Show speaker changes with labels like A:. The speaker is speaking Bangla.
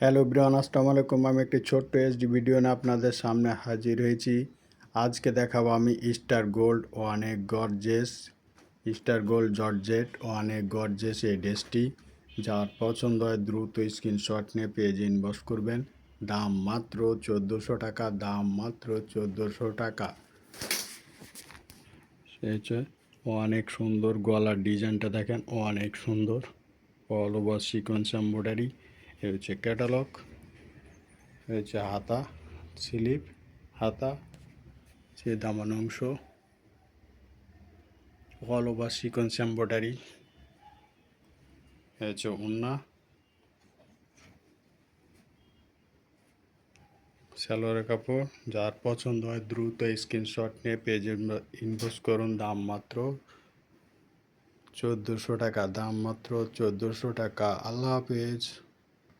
A: হ্যালো ব্রিয়ান, আসসালামু আলাইকুম। আমি একটি ছোট্ট এইচডি ভিডিও নিয়ে আপনাদের সামনে হাজির হয়েছি। আজকে দেখাবো আমি স্টার গোল্ড ও অনেক গর্জেস, স্টার গোল্ড জর্জেট ও অনেক গর্জেস এই ড্রেসটি। যার পছন্দ হয় দ্রুত স্ক্রিনশট নিয়ে পেজে ইনবক্স করবেন। দাম মাত্র 1400 টাকা, দাম মাত্র 1400 টাকা। সে হচ্ছে ও অনেক সুন্দর, গলার ডিজাইনটা দেখেন, ও অনেক সুন্দর, অল ওভার সিকোয়েন্স এমব্রয়ডারি। এ হচ্ছে ক্যাটালগ, হচ্ছে হাতা, স্লিপ, হাতা, সে দামান অংশ, অল ওভার সিকোয়েন্স এমব্রয়ডারি। হচ্ছে ওড়না, সালোয়ারের কাপড়। যার পছন্দ হয় দ্রুত স্ক্রিনশট নিয়ে পেজে ইনবক্স করুন। দাম মাত্র 1400 টাকা, দাম মাত্র 1400 টাকা। আল্লাহ হাফেজ।